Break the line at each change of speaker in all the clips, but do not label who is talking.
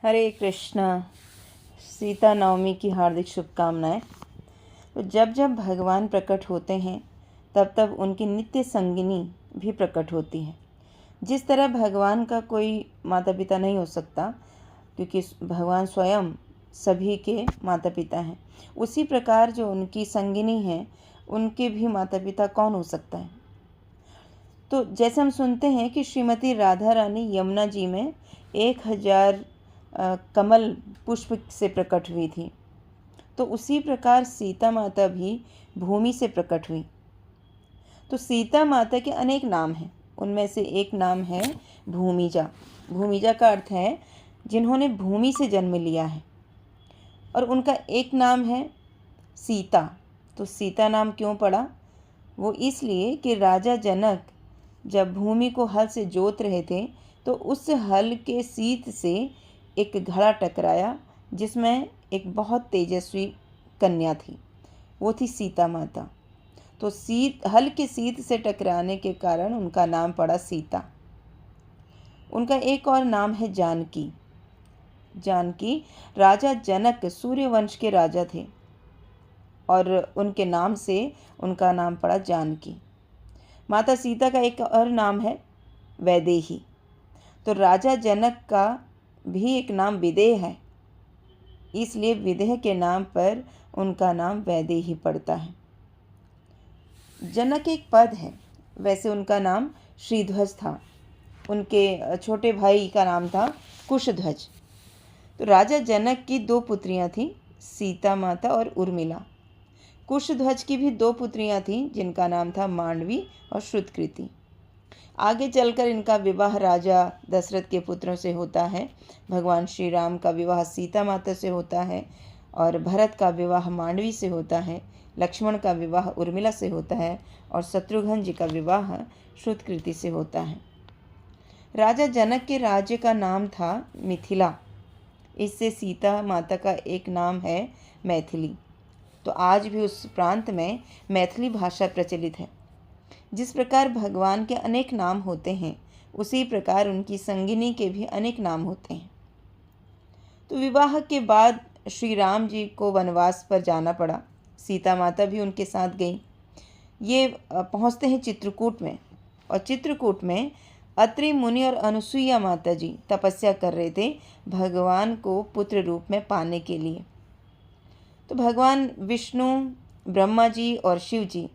हरे कृष्णा। सीता नवमी की हार्दिक शुभकामनाएं। तो जब जब भगवान प्रकट होते हैं तब तब उनकी नित्य संगिनी भी प्रकट होती है। जिस तरह भगवान का कोई माता पिता नहीं हो सकता क्योंकि भगवान स्वयं सभी के माता पिता हैं, उसी प्रकार जो उनकी संगिनी हैं उनके भी माता पिता कौन हो सकता है। तो जैसे हम सुनते हैं कि श्रीमती राधा रानी यमुना जी में 1000 कमल पुष्प से प्रकट हुई थी, तो उसी प्रकार सीता माता भी भूमि से प्रकट हुई। तो सीता माता के अनेक नाम हैं, उनमें से एक नाम है भूमिजा। भूमिजा का अर्थ है जिन्होंने भूमि से जन्म लिया है। और उनका एक नाम है सीता। तो सीता नाम क्यों पड़ा? वो इसलिए कि राजा जनक जब भूमि को हल से जोत रहे थे तो उस हल के सीत से एक घड़ा टकराया जिसमें एक बहुत तेजस्वी कन्या थी, वो थी सीता माता। तो हल के सीत से टकराने के कारण उनका नाम पड़ा सीता। उनका एक और नाम है जानकी। जानकी राजा जनक सूर्यवंश के राजा थे और उनके नाम से उनका नाम पड़ा जानकी। माता सीता का एक और नाम है वैदेही। तो राजा जनक का भी एक नाम विदेह है, इसलिए विदेह के नाम पर उनका नाम वैदेही पड़ता है। जनक एक पद है, वैसे उनका नाम श्रीध्वज था। उनके छोटे भाई का नाम था कुशध्वज। तो राजा जनक की 2 पुत्रियां थीं, सीता माता और उर्मिला। कुशध्वज की भी 2 पुत्रियां थीं जिनका नाम था मांडवी और श्रुतकृति। आगे चलकर इनका विवाह राजा दशरथ के पुत्रों से होता है। भगवान श्री राम का विवाह सीता माता से होता है और भरत का विवाह मांडवी से होता है, लक्ष्मण का विवाह उर्मिला से होता है और शत्रुघ्न जी का विवाह श्रुतकृति से होता है। राजा जनक के राज्य का नाम था मिथिला। इससे सीता माता का एक नाम है मैथिली। तो आज भी उस प्रांत में मैथिली भाषा प्रचलित है। जिस प्रकार भगवान के अनेक नाम होते हैं उसी प्रकार उनकी संगिनी के भी अनेक नाम होते हैं। तो विवाह के बाद श्री राम जी को वनवास पर जाना पड़ा। सीता माता भी उनके साथ गई। ये पहुंचते हैं चित्रकूट में, और चित्रकूट में अत्रि मुनि और अनुसुईया माता जी तपस्या कर रहे थे भगवान को पुत्र रूप में पाने के लिए। तो भगवान विष्णु, ब्रह्मा जी और शिव जी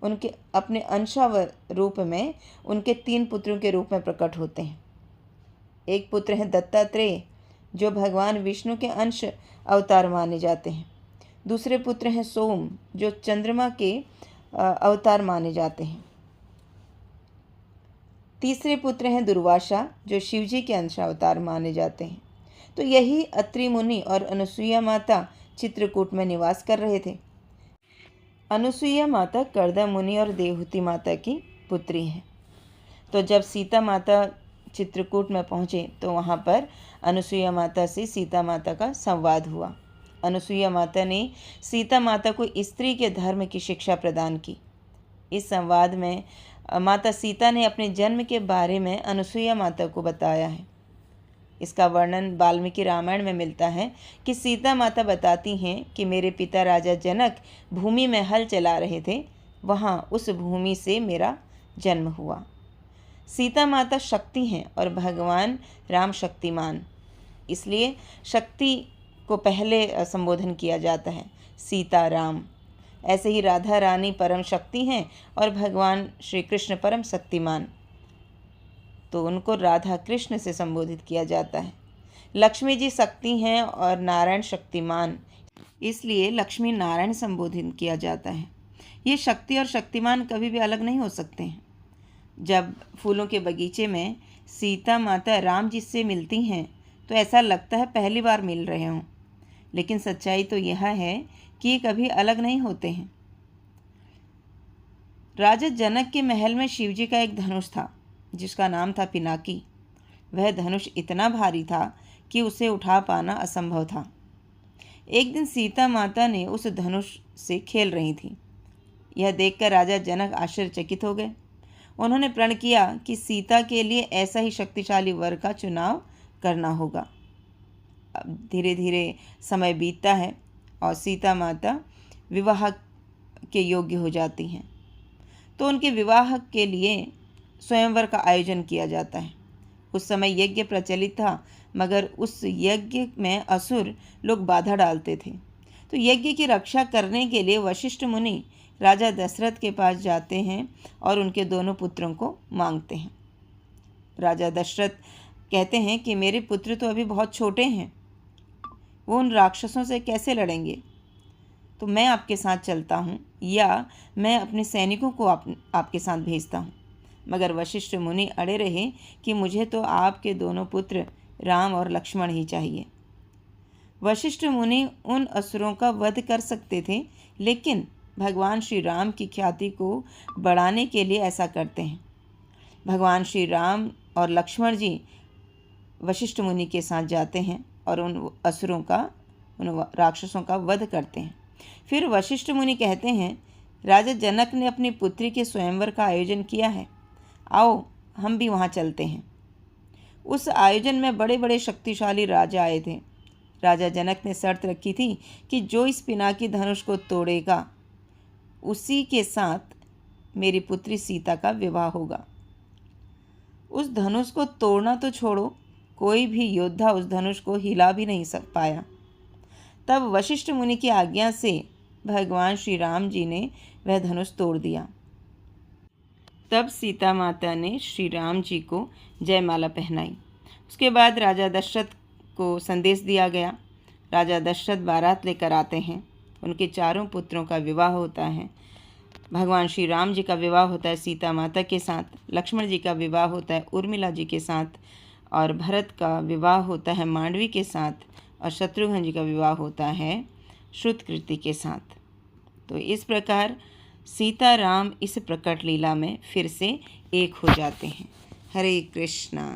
उनके अपने अंशावर रूप में उनके 3 पुत्रों के रूप में प्रकट होते हैं। एक पुत्र है दत्तात्रेय जो भगवान विष्णु के अंश अवतार माने जाते हैं। दूसरे पुत्र हैं सोम जो चंद्रमा के अवतार माने जाते हैं। तीसरे पुत्र हैं दुर्वासा जो शिवजी के अंश अवतार माने जाते हैं। तो यही अत्रि मुनि और अनुसुईया माता चित्रकूट में निवास कर रहे थे। अनुसुईया माता कर्दम मुनि और देवहूति माता की पुत्री हैं। तो जब सीता माता चित्रकूट में पहुँचे तो वहाँ पर अनुसुईया माता से सीता माता का संवाद हुआ। अनुसुईया माता ने सीता माता को स्त्री के धर्म की शिक्षा प्रदान की। इस संवाद में माता सीता ने अपने जन्म के बारे में अनुसुईया माता को बताया है। इसका वर्णन वाल्मीकि रामायण में मिलता है कि सीता माता बताती हैं कि मेरे पिता राजा जनक भूमि में हल चला रहे थे, वहाँ उस भूमि से मेरा जन्म हुआ। सीता माता शक्ति हैं और भगवान राम शक्तिमान, इसलिए शक्ति को पहले संबोधन किया जाता है, सीता राम। ऐसे ही राधा रानी परम शक्ति हैं और भगवान श्री कृष्ण परम शक्तिमान, तो उनको राधा कृष्ण से संबोधित किया जाता है। लक्ष्मी जी शक्ति हैं और नारायण शक्तिमान, इसलिए लक्ष्मी नारायण संबोधित किया जाता है। ये शक्ति और शक्तिमान कभी भी अलग नहीं हो सकते हैं। जब फूलों के बगीचे में सीता माता राम जी से मिलती हैं तो ऐसा लगता है पहली बार मिल रहे हों, लेकिन सच्चाई तो यह है कि ये कभी अलग नहीं होते हैं। राजा जनक के महल में शिवजी का एक धनुष था जिसका नाम था पिनाकी। वह धनुष इतना भारी था कि उसे उठा पाना असंभव था। एक दिन सीता माता ने उस धनुष से खेल रही थी। यह देखकर राजा जनक आश्चर्यचकित हो गए। उन्होंने प्रण किया कि सीता के लिए ऐसा ही शक्तिशाली वर का चुनाव करना होगा। धीरे धीरे समय बीतता है और सीता माता विवाह के योग्य हो जाती हैं। तो उनके विवाह के लिए स्वयंवर का आयोजन किया जाता है। उस समय यज्ञ प्रचलित था, मगर उस यज्ञ में असुर लोग बाधा डालते थे। तो यज्ञ की रक्षा करने के लिए वशिष्ठ मुनि राजा दशरथ के पास जाते हैं और उनके दोनों पुत्रों को मांगते हैं। राजा दशरथ कहते हैं कि मेरे पुत्र तो अभी बहुत छोटे हैं, वो उन राक्षसों से कैसे लड़ेंगे, तो मैं आपके साथ चलता हूँ या मैं अपने सैनिकों को आपके साथ भेजता हूँ। मगर वशिष्ठ मुनि अड़े रहे कि मुझे तो आपके दोनों पुत्र राम और लक्ष्मण ही चाहिए। वशिष्ठ मुनि उन असुरों का वध कर सकते थे, लेकिन भगवान श्री राम की ख्याति को बढ़ाने के लिए ऐसा करते हैं। भगवान श्री राम और लक्ष्मण जी वशिष्ठ मुनि के साथ जाते हैं और उन असुरों का, उन राक्षसों का वध करते हैं। फिर वशिष्ठ मुनि कहते हैं, राजा जनक ने अपनी पुत्री के स्वयंवर का आयोजन किया है, आओ हम भी वहाँ चलते हैं। उस आयोजन में बड़े बड़े शक्तिशाली राजा आए थे। राजा जनक ने शर्त रखी थी कि जो इस पिनाकी धनुष को तोड़ेगा उसी के साथ मेरी पुत्री सीता का विवाह होगा। उस धनुष को तोड़ना तो छोड़ो, कोई भी योद्धा उस धनुष को हिला भी नहीं पाया। तब वशिष्ठ मुनि की आज्ञा से भगवान श्री राम जी ने वह धनुष तोड़ दिया। तब सीता माता ने श्री राम जी को जयमाला पहनाई। उसके बाद राजा दशरथ को संदेश दिया गया। राजा दशरथ बारात लेकर आते हैं। उनके चारों पुत्रों का विवाह होता है। भगवान श्री राम जी का विवाह होता है सीता माता के साथ, लक्ष्मण जी का विवाह होता है उर्मिला जी के साथ, और भरत का विवाह होता है मांडवी के साथ, और शत्रुघ्न जी का विवाह होता है श्रुतकीर्ति के साथ। तो इस प्रकार सीता राम इस प्रकट लीला में फिर से एक हो जाते हैं। हरे कृष्णा।